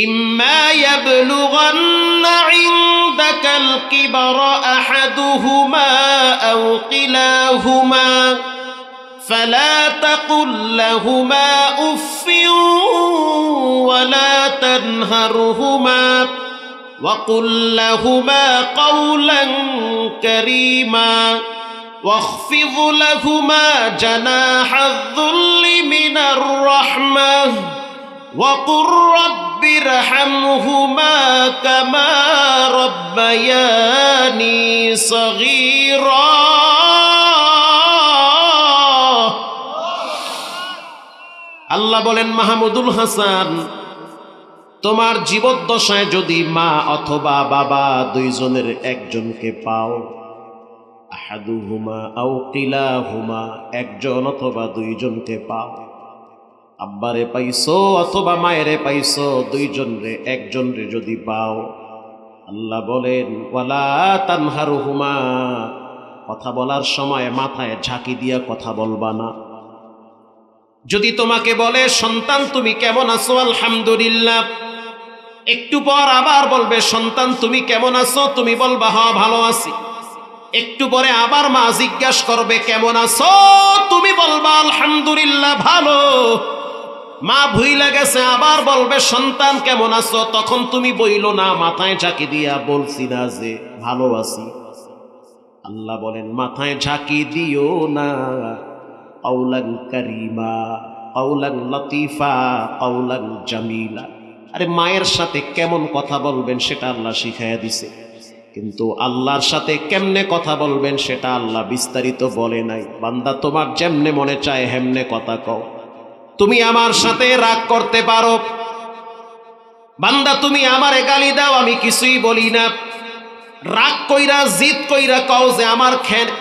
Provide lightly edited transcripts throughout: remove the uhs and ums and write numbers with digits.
ইম্মা ইয়াবলুগান্না ইনদাকাল কিবরা আহাদুহুমা আও কিলাহুমা ফালা তাকুল লাহুমা উফফিন ওয়ালা তানহারহুমা وقل لهما قولا كريما واخفض لهما جناح الذل من الرحمة وقل رب ارحمهما كما ربياني صغيرا আল্লাহ বলেন মাহমুদুল হাসান, তোমার জীবদ্দশায় যদি মা অথবা বাবা দুইজনের একজনকে পাও, আহাদুহুমা আও কিলাহুমা, একজন অথবা দুইজনকে পাও, আব্বারে পাইছো অথবা মায়েরে পাইছো, দুইজনরে একজনরে যদি পাও, আল্লাহ বলেন ওয়ালা তানহারহুমা, কথা বলার সময় মাথায় ঝাঁকি দিয়া কথা বলবা না। যদি তোমাকে বলে সন্তান তুমি কেমন আছো, আলহামদুলিল্লাহ, একটু পর আবার বলবে সন্তান তুমি কেমন আছো, তুমি বলবা হ্যাঁ ভালো আছি। একটু পরে আবার মা জিজ্ঞাসা করবে কেমন আছো, তুমি বলবা আলহামদুলিল্লাহ ভালো। মা ভুইলা গেছে, আবার বলবে সন্তান কেমন আছো, তখন তুমি বইলো না, মাথায় ঝাঁকি দিয়া বলছি না যে ভালো আছি। আল্লাহ বলেন মাথায় ঝাঁকি দিও না, কাউলান কারীমা, কাউলান লতীফা, কাউলান জামিলা। আরে মায়ের সাথে কেমন কথা বলবেন সেটা আল্লাহ শিখাইয়া দিছে, কিন্তু আল্লাহর সাথে কেমনে কথা বলবেন সেটা আল্লাহ বিস্তারিত বলে নাই। বান্দা তোমার যেমনে মনে চায় হেমনে কথা কও। তুমি আমার সাথে রাগ করতে পারো, বান্দা তুমি আমারে গালি দাও, আমি কিছুই বলি না। রাগ কইরা জিদ কইরা কও যে আমার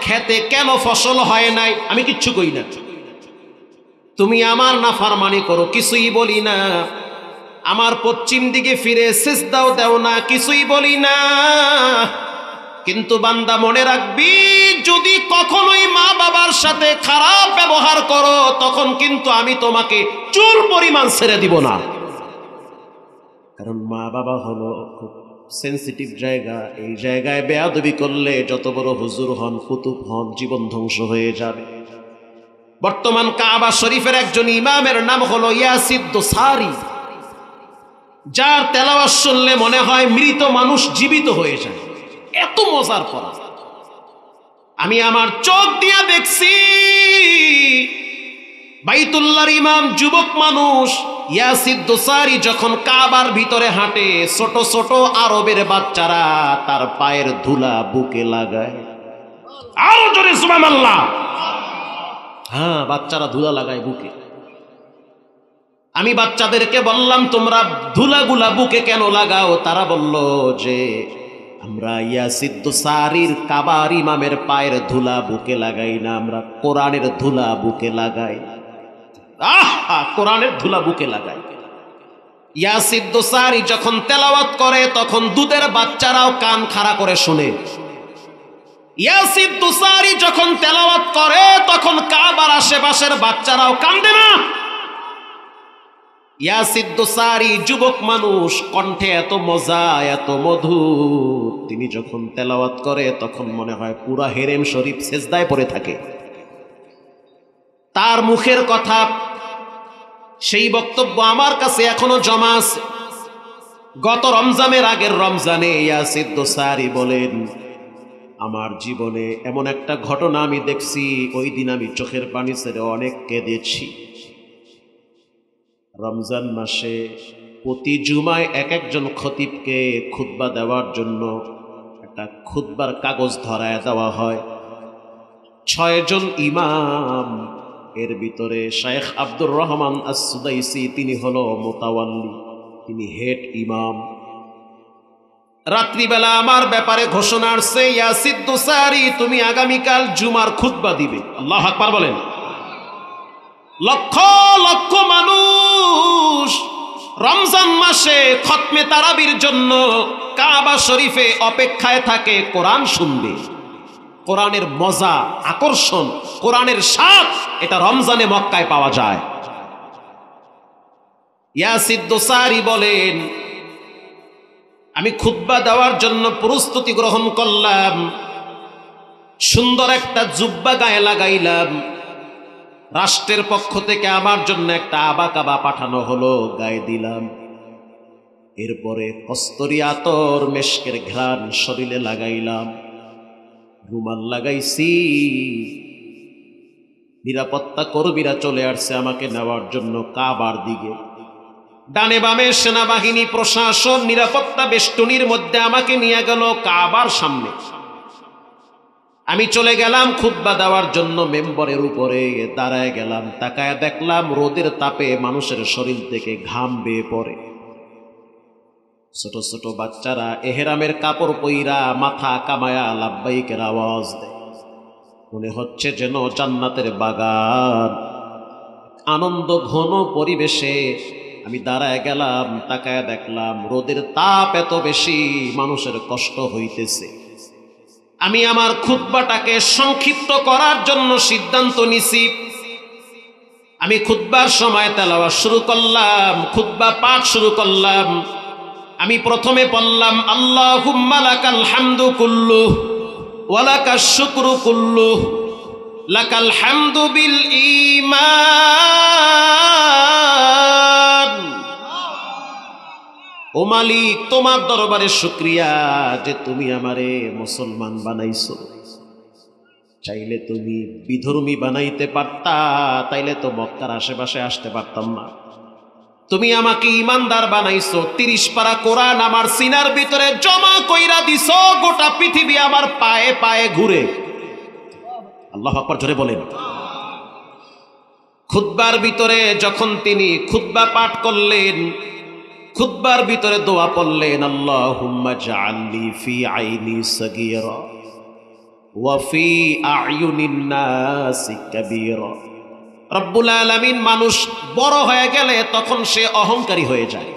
খেতে কেন ফসল হয় নাই, আমি কিচ্ছু কই না। তুমি আমার নাফরমানি করো, কিছুই বলি না। আমার পশ্চিম দিকে ফিরে সিজদাও দেও না, কিছুই বলি না। কিন্তু বান্দা মনে রাখবি, যদি কখনোই মা বাবার সাথে খারাপ ব্যবহার করো, তখন কিন্তু আমি তোমাকে চুল পরিমাণ ছেড়ে দিব না। কারণ মা বাবা হলো খুব সেন্সিটিভ জায়গা। এই জায়গায় বেয়াদবি করলে যত বড় হুজুর হন, কুতুব হন, জীবন ধ্বংস হয়ে যাবে। বর্তমান কাবা শরীফের একজন ইমামের নাম হলো ইয়াসিদ দোসারি, যার তেলাওয়াত শুনলে মনে হয় মৃত মানুষ জীবিত হয়ে যায়, এত মজার পড়া। আমি আমার চোখ দিয়ে দেখছি, বাইতুল্লাহর ইমাম যুবক মানুষ ইয়াসিদ দোসারি যখন কাবার ভিতরে হাঁটে, ছোট ছোট আরবের বাচ্চারা তার পায়ের ধুলা বুকে লাগায়। আরো জোরে সুবহানাল্লাহ। হ্যাঁ, বাচ্চারা ধুলা লাগায় বুকে। আমি বাচ্চাদেরকে বললাম তোমরা ধুলাগুলা বুকে কেন লাগাও? তারা বলল যে আমরা ইয়াসিদ দোসারির কাবার ইমামের পায়ের ধুলা বুকে লাগাই না, আমরা কোরআনের ধুলা বুকে লাগাই। কোরআনের ধুলা বুকে লাগাই। ইয়াসিদ দোসারি যখন তেলাওয়াত করে তখন দুধের বাচ্চারাও কান খাড়া করে শুনে। ইয়াসিদ দোসারি যখন তেলাওয়াত করে তখন কাবার আশেপাশের বাচ্চারাও কান্দে না। ইয়াসিদ দোসারি যুবক মানুষ, কণ্ঠে এত মজা, এত মধুর, তিনি যখন তেলাওয়াত করে তখন মনে হয় পুরা হেরেম শরীফ সেজদায় পড়ে থাকে। তার মুখের কথা, সেই বক্তব্য আমার কাছে এখনো জমা আছে। গত রমজানের আগের রমজানে ইয়াসিদ দোসারি বলেন, আমার জীবনে এমন একটা ঘটনা আমি দেখছি, ওই দিন আমি চোখের পানি ছেড়ে অনেক কেঁদেছি। রমজান মাসে প্রতি জুমায় এক একজন খতিবকে খুতবা দেওয়ার জন্য একটা খুতবার কাগজ ধরায় দেওয়া হয়। 6 জন ইমাম, এর ভিতরে শেখ আব্দুর রহমান আস-সুদাইসি, তিনি হলো মোতাওয়াল্লি, তিনি হেড ইমাম। রাত্রিবেলা আমার ব্যাপারে ঘোষণা আসছে, ইয়াসিদ দোসারি তুমি আগামীকাল জুমার খুতবা দিবে। আল্লাহু আকবার বলেন। লক্ষ লক্ষ মানুষ রমজান মাসে খতমে তারাবির জন্য কাবা শরীফে অপেক্ষায় থাকে, কোরআন শুনবে। কোরআনের মজা, আকর্ষণ, কোরআনের স্বাদ, এটা রমজানে মক্কায় পাওয়া যায়। ইয়াসিদ দোসারি বলেন, আমি খুতবা দেওয়ার জন্য প্রস্তুতি গ্রহণ করলাম, সুন্দর একটা জুব্বা গায়ে লাগাইলাম। রাষ্ট্রের পক্ষ থেকে আমার জন্য একটা আবা কাবা পাঠানো হলো, গায়ে দিলাম। এরপরে কস্তরি আতর মেশকের ঘ্রাণ শরীরে লাগাইলাম, রুমাল লাগাইছি। নিরাপত্তা কর্মীরা চলে আসছে আমাকে নেওয়ার জন্য কাবার দিকে। ডানে বামে সেনাবাহিনী, প্রশাসন, নিরাপত্তা বেষ্টনীর মধ্যে আমাকে নিয়ে গেল কাবার সামনে। আমি চলে গেলাম খুতবা দেওয়ার জন্য, মেম্বরের উপরে দাঁড়ায় গেলাম। তাকায় দেখলাম রোদের তাপে মানুষের শরীর থেকে ঘাম বেয়ে পড়ে। ছোট ছোট বাচ্চারা এহেরামের কাপড় পইরা মাথা কামায়া লাব্বাইকের আওয়াজ দেয়। মনে হচ্ছে যেন জান্নাতের বাগান। আনন্দ ঘন পরিবেশে আমি দাঁড়ায় গেলাম, তাকায় দেখলাম রোদের তাপ এত বেশি, মানুষের কষ্ট হইতেছে। আমি আমার খুতবাটাকে সংক্ষিপ্ত করার জন্য সিদ্ধান্ত নিছি। আমি খুতবার সময় তেলাওয়াত শুরু করলাম, খুতবা পাঠ শুরু করলাম। আমি প্রথমে বললাম, আল্লাহুম্মা লাকাল হামদু কুল্লুহ ওয়া লাকাশ শুকরু কুল্লুহ, লাকাল হামদু বিল ঈমান। ও মালিক, তোমার দরবারে শুকরিয়া যে তুমি আমারে মুসলমান বানাইছো। চাইলে তুমি বিধর্মী বানাইতে পারতা, তাইলে তো মক্কার আশেপাশে আসতে পারতাম না। তুমি আমাকে ইমানদার বানাইছো। 30 পারা কোরআন আমার সিনার ভিতরে জমা কইরা দিছো, গোটা পৃথিবী আমার পায়ে পায়ে ঘুরে। আল্লাহু আকবার জোরে বলেন। খুতবার ভিতরে যখন তিনি খুতবা পাঠ করলেন, খুতবার ভিতরে দোয়া পড়লেন, আল্লাহুম্মা জাআলনি ফি আইনি সাগীরা ওয়া ফি আ'য়ুনিন নাসি কাবীরা। রব্বুল আলামিন, মানুষ বড় হয়ে গেলে তখন সে অহংকারী হয়ে যায়।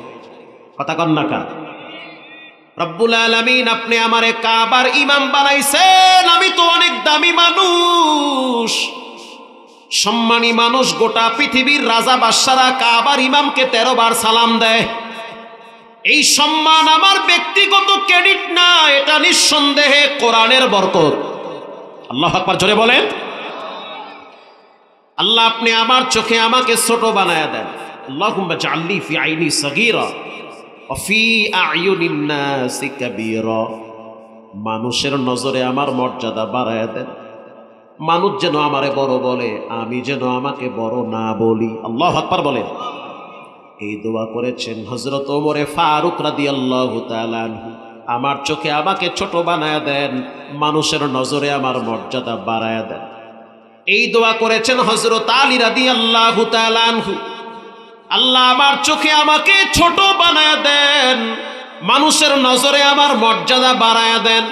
কথা কন না কা? রব্বুল আলামিন, আপনি আমারে কাবার ইমাম বানাইছেন, আমি তো অনেক দামি মানুষ, সম্মানী মানুষ। গোটা পৃথিবীর রাজা বাদশারা কাবার ইমামকে 13 বার সালাম দেয়। এই সম্মান আমার ব্যক্তিগত ক্রেডিট না, এটা নিঃসন্দেহে কোরআনের বরকত। আল্লাহু আকবার জোরে বলেন। আল্লাহ, আপনি আমার চোখে আমাকে ছোট বানায়া দেন। আল্লাহুম্মা জাআলনি ফি আইনি সাগীরা ওয়া ফি আ'য়ুনিন নাসি কাবীরা। মানুষের নজরে আমার মর্যাদা বাড়ায়া দেন। মানুষ যেন আমারে বড় বলে, আমি যেন আমাকে বড় না বলি। আল্লাহু আকবার বলেন। এই দোয়া করেছেন হযরত ওমরে ফারুক রাদিয়াল্লাহু তাআলা আনহু। আমার চোখে আমাকে ছোট বানায়া দেন, মানুষের নজরে আমার মর্যাদা বাড়ায়া দেন। এই দোয়া করেছেন হযরত আলী রাদিয়াল্লাহু তাআলা আনহু। আল্লাহ, আমার চোখে আমাকে ছোট বানায়া দেন, মানুষের নজরে আমার মর্যাদা বাড়ায়া দেন।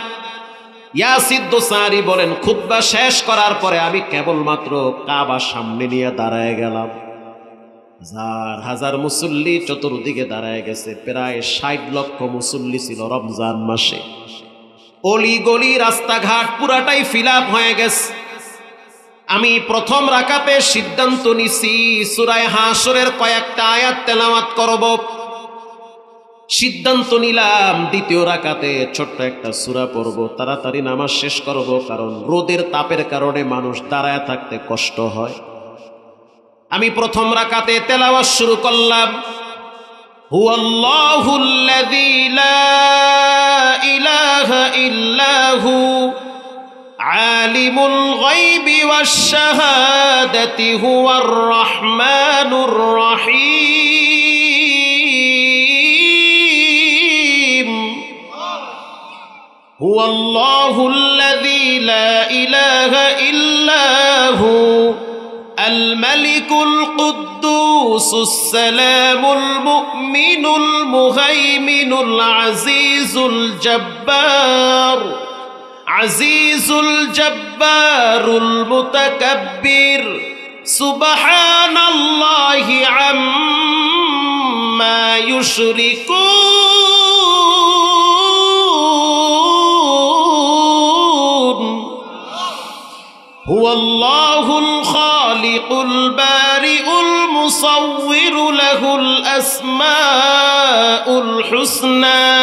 ইয়াসিদ দোসারি বলেন, খুতবা শেষ করার পরে আমি কেবলমাত্র কাবার সামনে নিয়ে দাঁড়ায় গেলাম। হাজার হাজার মুসল্লি চতুর্দিকে দাঁড়ায় গেছে। প্রায় 60 লক্ষ মুসল্লি ছিল রমজান মাসে। অলি গলি রাস্তাঘাট পুরাটাই ফিল আপ হয়ে গেছে। আমি প্রথম রাকাতে সিদ্ধান্ত নিছি সূরা হাশরের কয়েকটা আয়াত তেলাওয়াত করব। সিদ্ধান্ত নিলাম দ্বিতীয় রাকাতে ছোট্ট একটা সূরা পড়ব, তাড়াতাড়ি নামাজ শেষ করব, কারণ রোদের তাপের কারণে মানুষ দাঁড়ায় থাকতে কষ্ট হয়। আমি প্রথম রাকাতে তেলাওয়াত শুরু করলাম, হুয়াল্লাহুল্লাযী লা ইলাহা ইল্লাহু আলিমুল গায়বি ওয়াশ শাহাদাতি হুয়ার রাহমানুর রহিম। হুয়াল্লাহুল্লাযী লা ইলাহা ইল্লাহু الملك القدوس السلام المؤمن المهيمن العزيز الجبار عزيز الجبار المتكبر سبحان الله عما يشركون هو الله الخالق البارئ المصور له الأسماء الحسنى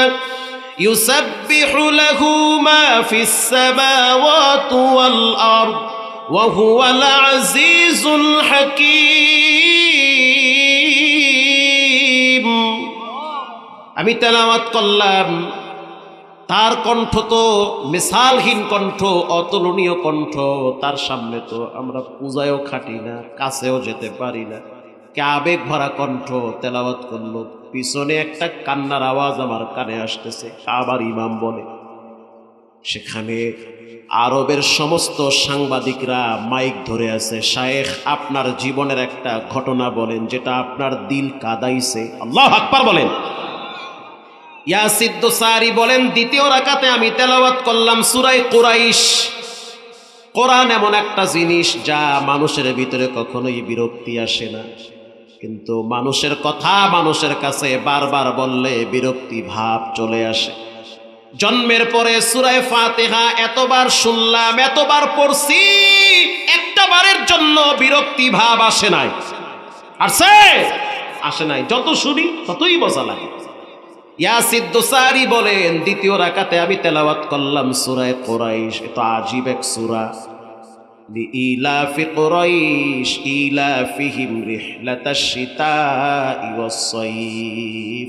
ইউসাব্বিহু লাহু মা ফিস সামাওয়াতি ওয়াল আরদ ওয়া হুয়াল আজিজুল হাকীম। আমি তেলাওয়াত করলাম, তার কণ্ঠ তো মিসালহীন কণ্ঠ, অতুলনীয় কণ্ঠ, তার সামনে তো আমরা পূজায়ও খাটি না, কাছেও যেতে পারি না। কে আবেগ ভরা কণ্ঠ তেলাওয়াত করলো, পিছনে একটা কান্নার আওয়াজ আমার কানে আসতেছে। আবার ইমাম বলে, সেখানে আরবের সমস্ত সাংবাদিকরা মাইক ধরে আছে, শায়েখ আপনার জীবনের একটা ঘটনা বলেন যেটা আপনার দিল কাঁদাইছে। আল্লাহু আকবার বলেন। ইয়াসিদ দোসারি বলেন, দ্বিতীয় রাকাতে আমি তেলাওয়াত করলাম সূরা কুরাইশ। কোরআন এমন একটা জিনিস যা মানুষের ভিতরে কখনোই বিরক্তি আসে না, কিন্তু মানুষের কথা মানুষের কাছে বারবার বললে বিরক্তি ভাব চলে আসে। জন্মের পরে সূরা ফাতিহা এতবার শুনলাম, এতবার পড়ছি, একটা বারের জন্য বিরক্তি ভাব আসে নাই। আসে নাই। যত শুনি ততই মজা লাগে। ইয়াসিদ দোসারি বলেন, দ্বিতীয় রাকাতে আমি তেলাওয়াত করলাম সূরা কুরাইশ। এত আজীব এক সূরা। লিইলাফি কুরাইশ ইলাফিহিম রিহলাতাশ শিতাই ওয়াস সাইফ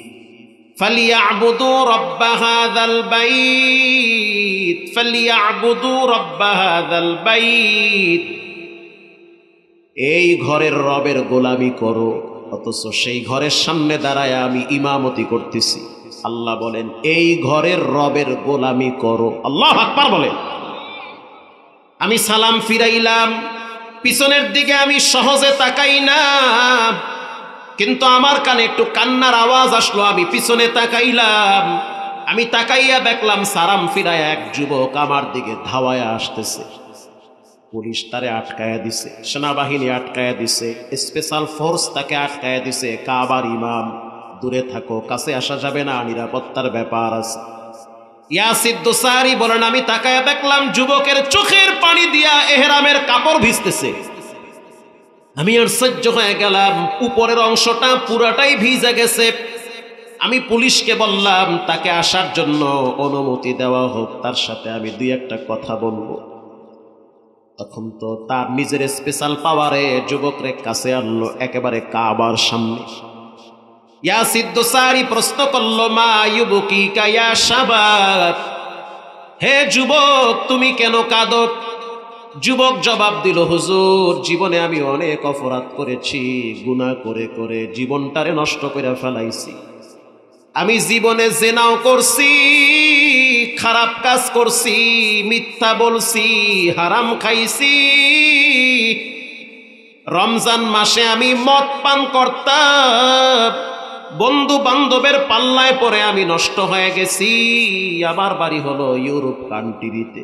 ফালিয়াবুদু রাব্ব হাযাল বাইত ফালিয়াবুদু রাব্ব হাযাল বাইত। এই ঘরের রবের গোলামি করো, অথচ সেই ঘরের সামনে দাঁড়ায় আমি ইমামতি করতেছি। আল্লাহ বলেন, এই ঘরের রবের গোলামি করো। আল্লাহু আকবার বলেন। আমি সালাম ফিরাইলাম, পিছনের দিকে আমি সহজে তাকাই না, কিন্তু আমার কানে একটু কান্নার আওয়াজ আসলো, আমি পিছনে তাকাইলাম। আমি তাকাইয়া দেখলাম সালাম ফিরাইয়া এক যুবক আমার দিকে ধাওয়ায়া আসতেছে। পুলিশ তারে আটকায়া দিছে, সেনাবাহিনী আটকায়া দিছে, স্পেশাল ফোর্স তাকে আটকায়া দিছে। কাবার ইমাম, দূরে থাকো, কাছে আসা যাবে না, নিরাপত্তার ব্যাপার আছে। ইয়াসিদ দোসারি বলেন, আমি তাকায়া দেখলাম যুবকের চোখের পানি দিয়া এহরামের কাপড় ভিজতেছে। আমি আর সহ্য হয়ে গেলাম, উপরের অংশটা পুরাটাই ভিজে গেছে। আমি পুলিশকে বললাম তাকে আসার জন্য অনুমতি দেওয়া হোক, তার সাথে আমি দুই একটা কথা বলবো। তখন তো তার নিজের স্পেশাল পাওয়ারে যুবকরে কাছে আনলো, একেবারে কাবার সামনে। ইয়াসিদ দোসারি প্রশ্ন করলো, মা ইউবকিকা ইয়া শাবাব, হে যুবক তুমি কেন কাঁদো? যুবক জবাব দিল, হুজুর জীবনে আমি অনেক অপরাধ করেছি, গুনাহ করে করে জীবনটারে নষ্ট করে ফেলাইছি। আমি জীবনে জেনাও করছি, খারাপ কাজ করছি, মিথ্যা বলছি, হারাম খাইছি। রমজান মাসে আমি মদ পান করতাম, বন্ধু বান্ধবের পাল্লায় পরে আমি নষ্ট হয়ে গেছি। আমার বাড়ি হলো ইউরোপ কান্ট্রিতে,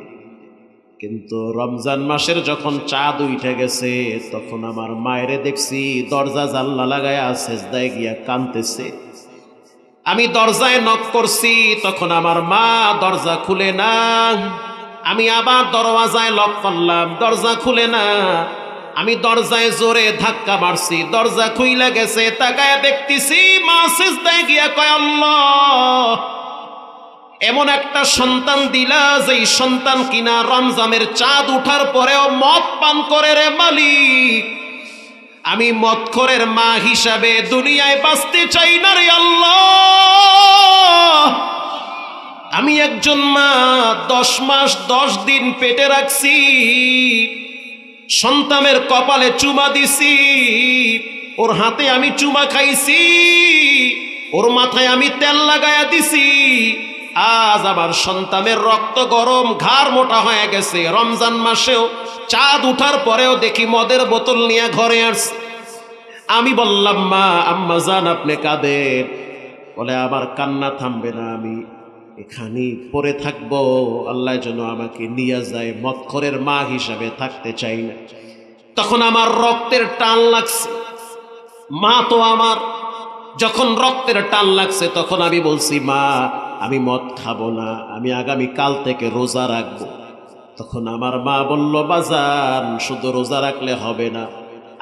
কিন্তু রমজান মাসের যখন চাঁদ উঠে গেছে তখন আমার মায়েরে দেখছি দরজা জানলা লাগায়া সেজদায় গিয়া কাঁদতেছে। আমি দরজায় নক করছি, তখন আমার মা দরজা খুলে না। আমি আবার দরওয়াজায় লক করলাম, দরজা খুলে না। আমি দরজায় জোরে ধাক্কা মারছি, দরজা খুইলা গেছে। তাকায় দেখতেছি মা সিজদায় গিয়া কয়, আল্লাহ এমন একটা সন্তান দিলা যেই সন্তান কিনা রমজানের চাঁদ উঠার পরেও মদ পান করে রে মালিক। আমি মদখোরের মা হিসাবে দুনিয়ায় বাঁচতে চাই না রে আল্লাহ। আমি একজন মা 10 মাস 10 দিন পেটে রাখছি, সন্তানের কপালে চুমা দিছি, ওর হাতে আমি চুমা খাইছি, ওর মাথায় আমি তেল লাগায়া দিছি। আজ আমার সন্তানের রক্ত গরম, ঘাড় মোটা হয়ে গেছে। রমজান মাসেও চাঁদ উঠার পরেও দেখি মদের বোতল নিয়ে ঘরে আসছে। আমি বললাম, মা আম্মা জান আপনি কাঁদেন? বলে, আমার কান্না থামবে না, আমি এখানেই পড়ে থাকবো, আল্লাহ যেন আমাকে নিয়ে যায়, মদখোরের মা হিসাবে থাকতে চাই না। তখন আমার রক্তের টান লাগছে, মা তো আমার। যখন রক্তের টান লাগছে তখন আমি বলছি, মা আমি মদ খাবো না, আমি আগামী কাল থেকে রোজা রাখবো। তখন আমার মা বলল, বাজান শুধু রোজা রাখলে হবে না,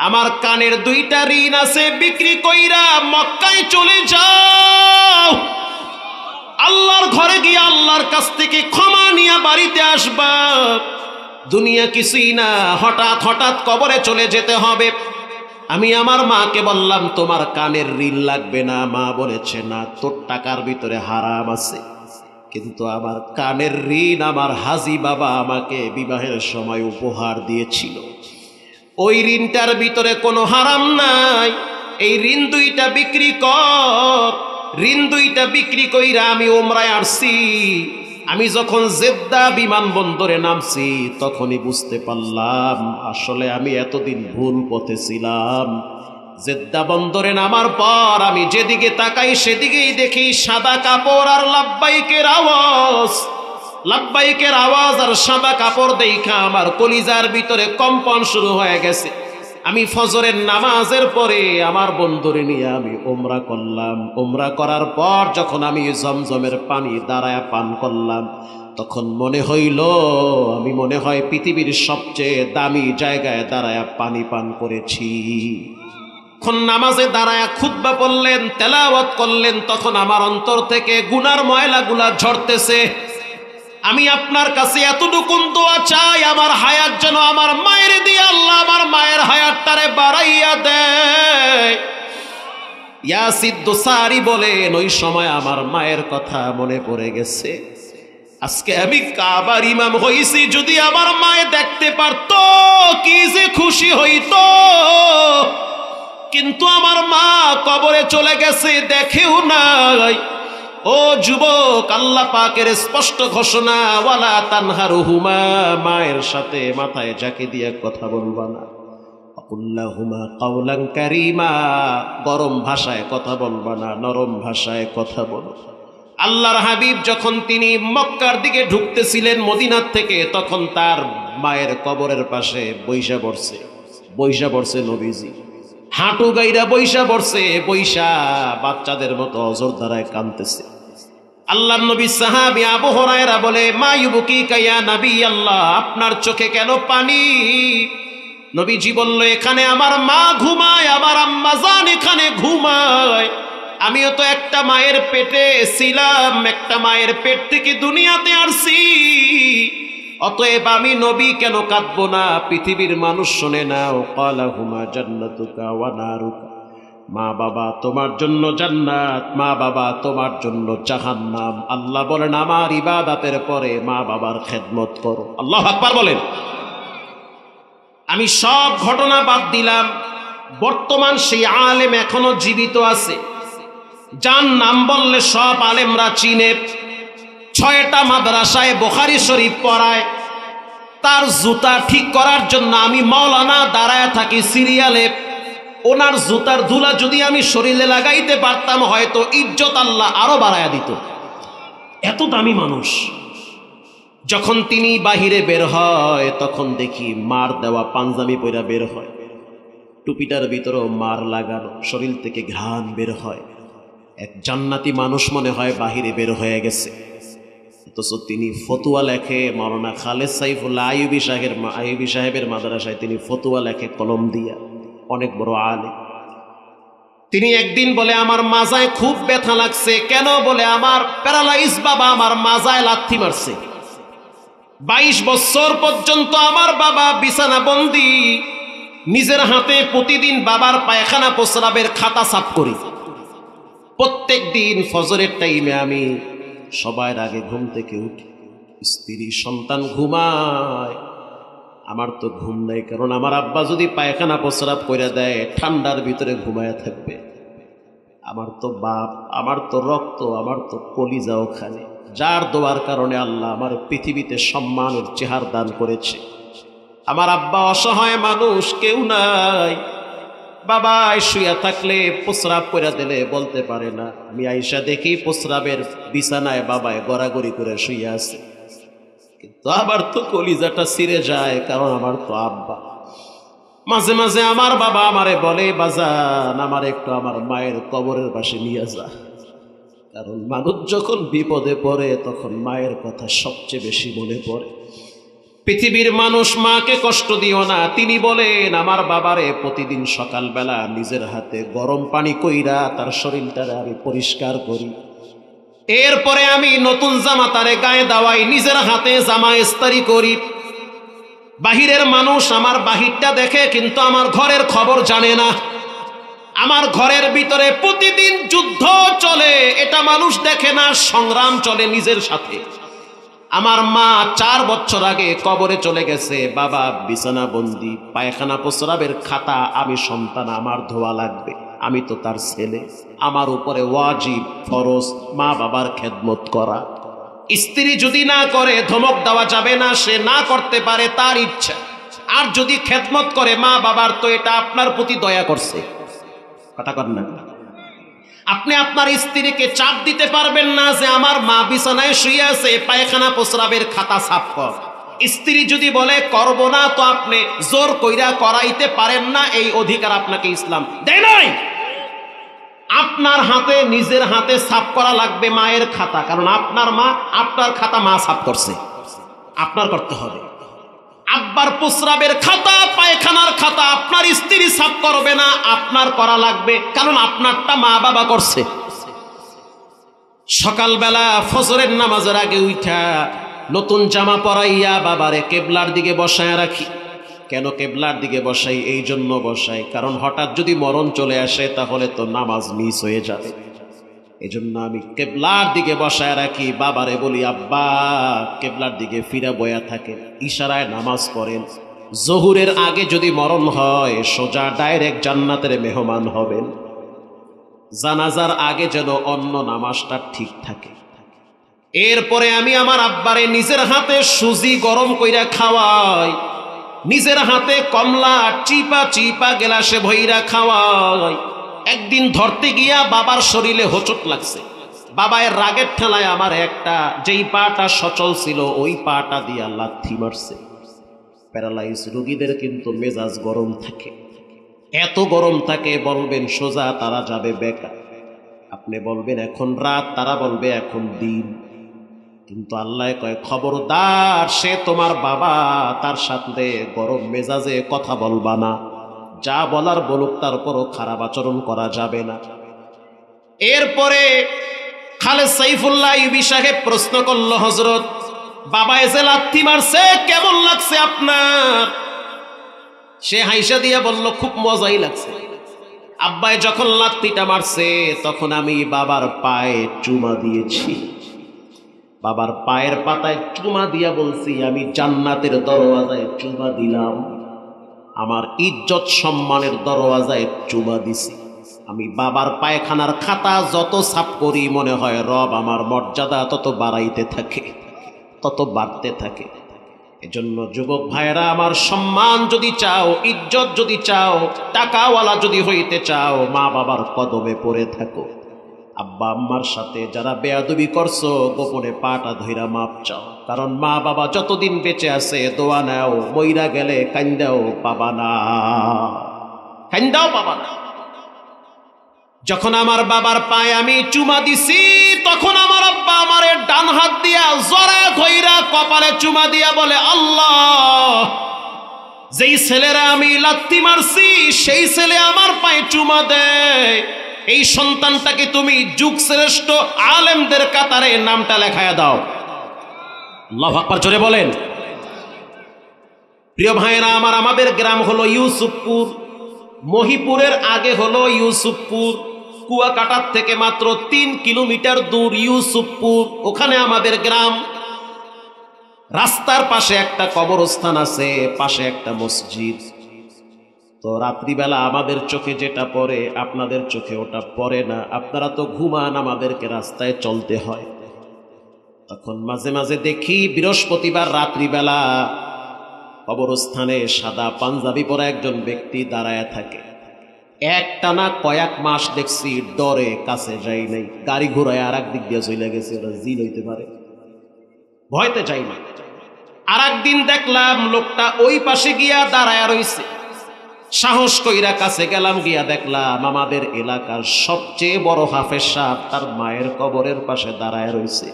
আমার কানের 2টা ঋণ আছে, বিক্রি কইরা মক্কায় চলে যাও, আল্লাহর ঘরে গিয়ে আল্লাহর কাছ থেকে ক্ষমা নিয়ে বাড়িতে আসবা। দুনিয়া কিছুই না, হঠাৎ হঠাৎ কবরে চলে যেতে হবে। আমি আমার মাকে বললাম তোমার কানের ঋণ লাগবে না। মা বলেছে না, তোর টাকার ভিতরে হারাম আছে। কিন্তু আমার কানের ঋণ আমার হাজি বাবা আমাকে বিবাহের সময় উপহার দিয়েছিল। ওই ঋণটার ভিতরে কোনো হারাম নাই। এই ঋণ দুইটা বিক্রি কর। ঋণ দুইটা বিক্রি কইরা আমি ওমরায় আসছি। আমি যখন জেদ্দা বিমানবন্দরে নামছি তখনই বুঝতে পারলাম আসলে আমি এতদিন ভুল পথে ছিলাম। জেদ্দা বন্দরে নামার পর আমি যেদিকে তাকাই সেদিকেই দেখি সাদা কাপড় আর লাব্বাইকের আওয়াজ। লাব্বাইকের আওয়াজ আর সাদা কাপড় দেখা আমার কলিজার ভিতরে কম্পন শুরু হয়ে গেছে। আমি ফজরের নামাজের পরে আমার বন্ধুরে নিয়ে আমি ওমরা করলাম। ওমরা করার পর যখন আমি জমজমের পানি দাঁড়ায় পান করলাম তখন মনে হইল আমি মনে হয় পৃথিবীর সবচেয়ে দামি জায়গায় দাঁড়ায় পানি পান করেছি। যখন নামাজে দাঁড়ায় খুতবা পড়লেন, তেলাওয়াত করলেন, তখন আমার অন্তর থেকে গুনার ময়লাগুলা ঝরতেছে। আমি আপনার কাছে এতটুকু দোয়া চাই, আমার হায়াত যেন আমার মায়ের দিয়ে আল্লাহ আমার মায়ের হায়াতটারে বাড়াইয়া দেয়। ইয়াসিদ দোসারি বলেন ওই সময় আমার মায়ের কথা মনে পড়ে গেছে। আজকে আমি কাবার ইমাম হইছি, যদি আমার মায়ে দেখতে পারত কি যে খুশি হইত। কিন্তু আমার মা কবরে চলে গেছে, দেখেও নাই। ও যুবক, আল্লাহ পাকের স্পষ্ট ঘোষণা, ওয়ালা তানহারুহুমা, মায়ের সাথে মাথায় জাকি দিয়ে কথা বলবা না। আকুল্লাহুমা কাওলান কারীমা, গরম ভাষায় কথা বলবা না, নরম ভাষায় কথা বলো। আল্লাহর হাবিব যখন তিনি মক্কার দিকে ঢুকতেছিলেন মদিনার থেকে, তখন তার মায়ের কবরের পাশে বৈশা পড়ছে নবীজি। হাঁটু গাইরা বৈশা পড়ছে, বৈশা বাচ্চাদের মতো অজর দ্বারায় কাঁদতেছে। আল্লাহর নবী সাহাবী আবু হুরায়রা বলে, মা ইউবকিকা ইয়া নবী আল্লাহ, আপনার চোখে কেন পানি? নবীজি বলল, এখানে আমার মা ঘুমায়, আমার আম্মা জান এখানে ঘুমায়। আমিও তো একটা মায়ের পেটে ছিলাম, একটা মায়ের পেট থেকে দুনিয়াতে আসছি। অতএব আমি নবী কেন কাঁদবো না? পৃথিবীর মানুষ শোনে না। ও ক্বালাহুমা জান্নাতুকা ওয়া নারুকা, মা বাবা তোমার জন্য জান্নাত, মা বাবা তোমার জন্য জাহান্নাম। আল্লাহ বলেন আমার ইবাদতের পরে মা বাবার খেদমত করো। আল্লাহু আকবার বলেন। আমি সব ঘটনা বাদ দিলাম। বর্তমান সেই আলেম এখনো জীবিত আছে, যার নাম বললে সব আলেমরা চিনে। 6টা মাদ্রাসায় বুখারী শরীফ পড়ায়। তার জুতা ঠিক করার জন্য আমি মাওলানা দাঁড়ায় থাকি সিরিয়ালে। ওনার জুতার ধুলা যদি আমি শরীরে লাগাইতে পারতাম হয়তো ইজ্জত আল্লাহ আরো বাড়ায়া দিত। এত দামি মানুষ। যখন তিনি বাহিরে বের হয় তখন দেখি মার দেওয়া পাঞ্জাবি পরা বের হয়, টুপিটার ভিতরেও মার লাগানো, শরীর থেকে ঘ্রাণ বের হয়। এক জান্নাতি মানুষ মনে হয় বাহিরে বের হয়ে গেছে। অথচ তিনি ফতুয়া লেখে, মাওলানা খালেদ সাইফুল্লাহ আইয়ুবী সাহেবের মাদ্রাসায় তিনি ফতুয়া লেখে কলম দিয়া, অনেক বড় আলেম। তিনি একদিন বলে আমার মাজায় খুব ব্যথা লাগছে। কেন? বলে আমার প্যারালাইজ বাবা আমার মাজায় লাথি মারছে। 22 বছর পর্যন্ত আমার বাবা বিছানা বন্দি। নিজের হাতে প্রতিদিন বাবার পায়খানা প্রস্রাবের খাতা সাফ করি। প্রত্যেক দিন ফজরের টাইমে আমি সবার আগে ঘুম থেকে উঠি, স্ত্রী সন্তান ঘুমায়, আমার তো ঘুম নাই। কারণ আমার আব্বা যদি পায়খানা প্রস্রাব করে দেয় ঠান্ডার ভিতরে ঘুমায় থাকবে। আমার তো বাপ, আমার তো রক্ত, আমার তো কলিজা ওখানে, যার দোয়ার কারণে আল্লাহ আমার পৃথিবীতে সম্মানের চেহারা দান করেছে। আমার আব্বা অসহায় মানুষ, কেউ নাই। বাবা শুয়া থাকলে প্রস্রাব করে দিলে বলতে পারে না। আমি আইসা দেখি প্রস্রাবের বিছানায় বাবায় গড়াগড়ি করে শুয়ে আছে। কিন্তু আমার তো কলিজাটা ছিঁড়ে যায়, কারণ আমার তো আব্বা। মাঝে মাঝে আমার বাবা আমারে বলে, বাজান আমার একটু আমার মায়ের কবরের পাশে নিয়ে যা। কারণ মানুষ যখন বিপদে পড়ে তখন মায়ের কথা সবচেয়ে বেশি মনে পড়ে। পৃথিবীর মানুষ মাকে কষ্ট দিও না। তিনি বলেন আমার বাবারে প্রতিদিন সকালবেলা নিজের হাতে গরম পানি কইরা তার শরীরটারে আমি পরিষ্কার করি। এরপরে আমি নতুন জামা তারে গায়ে দাওয়াই, নিজের হাতে জামা ইস্তারি করি। বাহিরের মানুষ আমার বাহিরটা দেখে, কিন্তু আমার ঘরের খবর জানে না। আমার ঘরের ভিতরে প্রতিদিন যুদ্ধ চলে, এটা মানুষ দেখে না, সংগ্রাম চলে নিজের সাথে। আমার মা 4 বছর আগে কবরে চলে গেছে, বাবা বিছানা বন্দি, পায়খানা প্রস্রাবের খাতা আমি সন্তান, আমার ধোয়া লাগবে, আমি তো তার ছেলে, আমার উপরে ওয়াজিব ফরজ মা বাবার খেদমত করা। স্ত্রী যদি না করে ধমক দেওয়া যাবে না, সে না করতে পারে তার ইচ্ছা। আর যদি খেদমত করে মা বাবার, তো এটা আপনার প্রতি দয়া করছে। কথা কর না, আপনি আপনার স্ত্রীকে চাপ দিতে পারবেন না যে আমার মা বিছানায় শুয়ে আছে, পায়খানা প্রস্রাবের খাতা সাফ কর। স্ত্রী যদি বলে করব না, তো আপনি জোর কইরা করাইতে পারেন না, এই অধিকার আপনাকে ইসলাম দেয় নাই। আপনার হাতে, নিজের হাতে সাফ করা লাগবে মায়ের খাতা, কারণ আপনার মা, আপনার খাতা মা সাফ করছে, আপনার করতে হবে। আব্বার প্রস্রাবের খাতা, পায়খানার খাতা আপনার স্ত্রী সাফ করবে না, আপনার করা লাগবে, কারণ আপনারটা মা বাবা করছে। সকালবেলা ফজরের নামাজের আগে উঠা নতুন জামা পরাইয়া বাবারে কেবলার দিকে বসায় রাখি। কেন কেবলার দিকে বসাই? এই জন্য বসাই, কারণ হঠাৎ যদি মরণ চলে আসে তাহলে তো নামাজ মিস হয়ে যাবে। এই জন্য আমি কেবলার দিকে বসায় রাখি। বাবারে বলি, আব্বা কেবলার দিকে ফিরে বয়া থাকেন, ইশারায় নামাজ পড়েন। জহুরের আগে যদি মরণ হয়, সোজা ডাইরেক্ট জান্নাতের মেহমান হবেন। জানাজার আগে যেন অন্য নামাজটা ঠিক থাকে। এরপরে আমি আমার আব্বারে নিজের হাতে সুজি গরম কইরা খাওয়াই, নিজের হাতে কমলা চিপা চিপা গেলাসে ভইরা খাওয়াই। একদিন ধরতে গিয়া বাবার শরীরে হোঁচট লাগছে। বাবার রাগের ঠেলায় আমার একটা, যেই পাটা সচল ছিল ওই পাটা দিয়া লাথি মারছে। প্যারালাইজ রোগীদের কিন্তু মেজাজ গরম থাকে, এত গরম থাকে, বলবেন সোজা তারা যাবে বেকার, আপনি বলবেন এখন রাত, তারা বলবে এখন দিন। কিন্তু আল্লাহ কয় খবরদার, সে তোমার বাবা, তার সাথে গরম মেজাজে কথা বলবা না, যা বলার বলুক, তারপরও খারাপ আচরণ করা যাবে না। এরপরে খালেদ সাইফুল্লাহ ইউবি সাহেব প্রশ্ন করলো, হযরত বাবা এসে লাথি মারছে, কেমন লাগছে আপনার? সে হাইসা দিয়া বলল, খুব মজাই লাগছে। আব্বাই যখন লাথিটা মারছে তখন আমি বাবার পায়ে চুমা দিয়েছি, বাবার পায়ের পাতায় চুমা দিয়া বলছি, আমি জান্নাতের দরওয়াজায় চুমা দিলাম, আমার ইজ্জত সম্মানের দরওয়াজায় চুমা দিছি। আমি বাবার পায়খানার খাতা যত সাফ করি, মনে হয় রব আমার মর্যাদা তত বাড়াইতে থাকে, তত বাড়তে থাকে। এজন্য যুবক ভাইরা আমার, সম্মান যদি চাও, ইজ্জত যদি চাও, টাকাওয়ালা যদি হইতে চাও, মা বাবার কদমে পড়ে থাকো। আব্বা আম্মার সাথে যারা বেয়াদবি করছো, গোপনে পাটা ধইরা মাপ চাও, কারণ মা বাবা যতদিন বেঁচে আছে দোয়া নাও, মইরা গেলে কান্দাও পাবা না, কান্দাও পাবা না। যখন আমার বাবার পায়ে আমি চুমা দিছি, তখন আমার আব্বা আমারে ডান হাত দিয়া জরা ধইরা কপালে চুমা দিয়া বলে, আল্লাহ, যেই ছেলেরা আমি লাথি মারছি সেই ছেলে আমার পায়ে চুমা দেয়, এই সন্তানটাকে তুমি যুগ শ্রেষ্ঠ আলেমদের কাতারে নামটা লেখায়া দাও। আল্লাহু আকবার, জোরে বলেন। প্রিয় ভাইরা আমার, আমাদের গ্রাম হলো ইউসুফপুর, মহিপুরের আগে হলো ইউসুফপুর, কুয়াকাটার থেকে মাত্র 3 কিলোমিটার দূর ইউসুফপুর, ওখানে আমাদের গ্রাম। রাস্তার পাশে একটা কবরস্থান আছে, পাশে একটা মসজিদ। তো রাত্রিবেলা আমাদের চোখে যেটা পড়ে আপনাদের চোখে ওটা পড়ে না, আপনারা তো ঘুমান, আমাদেরকে রাস্তায় চলতে হয়। তখন মাঝে মাঝে দেখি বৃহস্পতিবার রাত্রিবেলা কবরস্থানে সাদা পাঞ্জাবি পরা একজন ব্যক্তি দাঁড়ায় থাকে। একটানা কয়েক মাস দেখছি, ডরে কাছে যাই নাই, গাড়ি ঘোড়ায় আর এক দিক দিয়ে চলে গেছে, ওরা জিন হইতে পারে, ভয়তে যাই না। আর একদিন দেখলাম লোকটা ওই পাশে গিয়া দাঁড়ায় রইছে, সাহস কইরা কাছে গেলাম, গিয়া দেখলাম আমাদের এলাকার সবচেয়ে বড় হাফেজ সাহেব তার মায়ের কবরের পাশে দাঁড়ায় রইছে।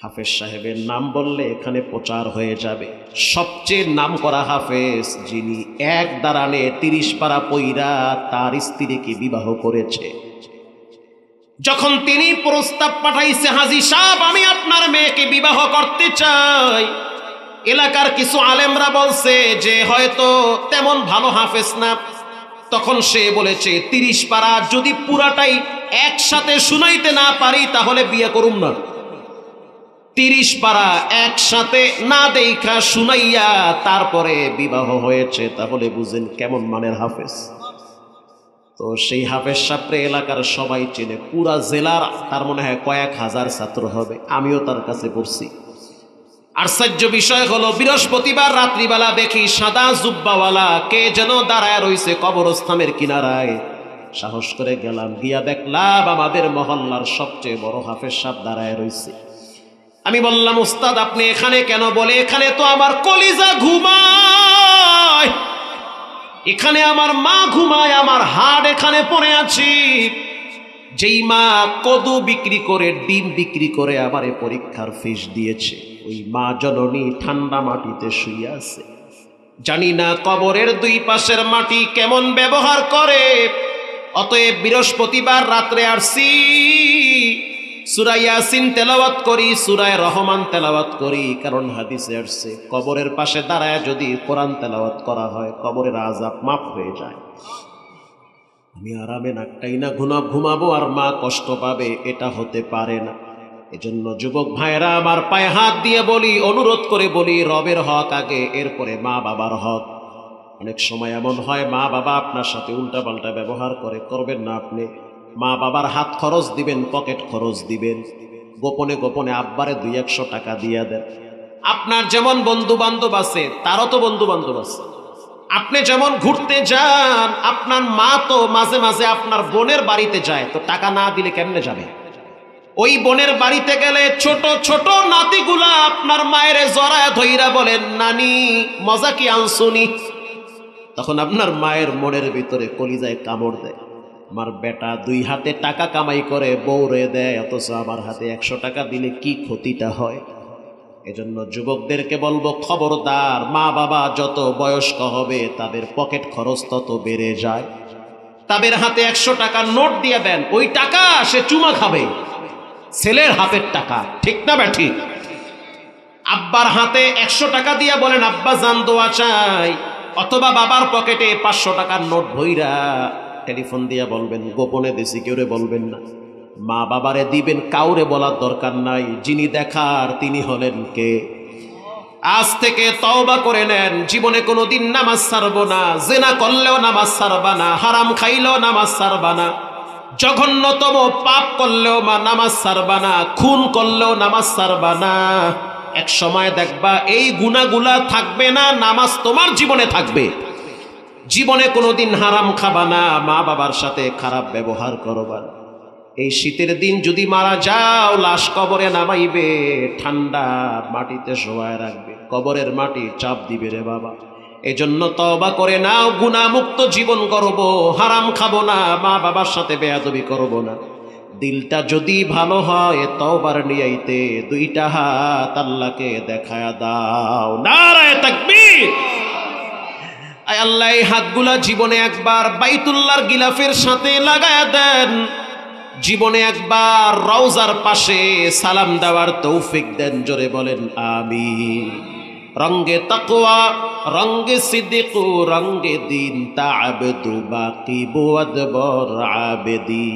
হাফেজ সাহেবের নাম বললে এখানে প্রচার হয়ে যাবে। সবচেয়ে নাম করা হাফেজ, যিনি এক দাঁড়ানে 30 পারা পইরা তার স্ত্রীকে বিবাহ করেছে। যখন তিনি প্রস্তাব পাঠাইছে, হাজী সাহেব আমি আপনার মেয়েকে বিবাহ করতে চাই, এলাকার কিছু আলেমরা বলছে যে হয়তো তেমন ভালো হাফেজ না। তখন সে বলেছে 30 পারা যদি পুরাটাই একসাথে শুনাইতে না পারি তাহলে বিয়ে করুম না। 30 পারা একসাথে না দেখা শুনাইয়া তারপরে বিবাহ হয়েছে, তাহলে বুঝেন কেমন মানের হাফেজ। তো সেই হাফেজ সাহেবরে এলাকার সবাই চেনে, পুরা জেলার তার মনে হয় কয়েক হাজার ছাত্র হবে, আমিও তার কাছে পড়ছি। আশ্চর্য বিষয় হলো বৃহস্পতিবার রাত্রিবেলা দেখি সাদা জুব্বাওয়ালা কে যেন দাঁড়ায় রইছে কবরস্থানের কিনারায়। সাহস করে গেলাম, গিয়া দেখলাম আমাদের মহল্লার সবচেয়ে বড় হাফেজ সাহেব দাঁড়ায় রইছে। আমি বললাম উস্তাদ আপনি এখানে কেন? বলে এখানে তো আমার কলিজা ঘুমায়, এখানে আমার মা ঘুমায়, আমার হাড় এখানে পড়ে আছি। যেই মা কদু বিক্রি করে ডিম বিক্রি করে আমারে পরীক্ষার ফিস দিয়েছে, ওই মা জননী ঠান্ডা মাটিতে শুয়ে আছে। জানি না কবরের দুই পাশের মাটি কেমন ব্যবহার করে। অতএব বৃহস্পতিবার রাত্রে আসছি, সূরা ইয়াসিন তেলাওয়াত করি, সূরা রহমান তেলাওয়াত করি, কারণ হাদিসে আসছে কবরের পাশে দাঁড়ায় যদি কোরআন তেলাওয়াত করা হয় কবরের আযাব মাফ হয়ে যায়। আমি আরামে নাকটাই না ঘুমাবো আর মা কষ্ট পাবে, এটা হতে পারে না। এজন্য যুবক ভাইরা আমার পায়ে হাত দিয়ে বলি, অনুরোধ করে বলি, রবের হক আগে, এরপরে মা বাবার হক। অনেক সময় এমন হয় মা বাবা আপনার সাথে উল্টাপাল্টা ব্যবহার করে, করবেন না আপনি। মা বাবার হাত খরচ দিবেন, পকেট খরচ দিবেন, গোপনে গোপনে আব্বারে 200 টাকা দিয়ে দেন। আপনার যেমন বন্ধু বান্ধব আছে তারও তো বন্ধু বান্ধব আছে। আপনি যেমন ঘুরতে যান, আপনার মা তো মাঝে মাঝে আপনার বোনের বাড়িতে যায়, তো টাকা না দিলে কেমনে যাবে? ওই বোনের বাড়িতে গেলে ছোট ছোট নাতিগুলা আপনার মায়ের জড়ায় ধইরা বলেন নানি মজা কি আনসুনি। তখন আপনার মায়ের মনের ভিতরে কলিজায় কামড় দেয়, আমার বেটা 2 হাতে টাকা কামাই করে বউরে দেয়, অথচ আমার হাতে 100 টাকা দিলে কি ক্ষতিটা হয়। এজন্য যুবকদেরকে বলবো খবরদার, মা বাবা যত বয়স্ক হবে তাদের পকেট খরচ তত বেড়ে যায়। তাদের হাতে 100 টাকার নোট দিয়ে দেন, ওই টাকা সে চুমা খাবে, ছেলের হাতের টাকা, ঠিক না ব্যাঠিক? আব্বার হাতে 100 টাকা দিয়ে বলেন আব্বা জান দোয়া চাই, অথবা বাবার পকেটে 500 টাকার নোট ভইরা টেলিফোন দিয়ে বলবেন, গোপনে দিছি কেউরে বলবেন না। মা বাবারে দিবেন, কাউরে বলার দরকার নাই, যিনি দেখার তিনি হলেন কে। আজ থেকে তওবা করে নেন, জীবনে কোনোদিন নামাজ ছাড়বো না, জিনা করলেও নামাজ ছাড়বা না, হারাম খাইলেও নামাজ ছাড়বা না, জঘন্যতম পাপ করলেও নামাজ ছাড়বা না, খুন করলেও নামাজ ছাড়বা না। এক সময় দেখবা এই গুনাহগুলা থাকবে না, নামাজ তোমার জীবনে থাকবে। জীবনে কোনোদিন হারাম খাবা না, মা বাবার সাথে খারাপ ব্যবহার করবা না। এই শীতের দিন যদি মারা যাও, লাশ কবরে নামাইবে, ঠান্ডা মাটিতে শোয়ায় রাখবে, কবরের মাটি চাপ দিবে রে বাবা। এজন্য তওবা করে নাও, গুনাহমুক্ত জীবন করব, হারাম খাবো না, মা বাবার সাথে বেয়াদবি করব না। দিলটা যদি ভালো হয় তওবার নিয়াইতে 2টা হাত আল্লাহকে দেখায়া দাও, নারায়ে তাকবীর। আয় আল্লাহ, এই হাতগুলা জীবনে একবার বাইতুল্লাহর গিলাফের সাথে লাগায়া দেন, জীবনে একবার রওজার পাশে সালাম দেওয়ার তৌফিক দেন, জোরে বলেন আমিন। রঙ্গে তাকওয়া, রঙ্গে সিদ্দিক, রঙ্গে দিন, তা'আবদু বাকি বুআদবর আবেদি।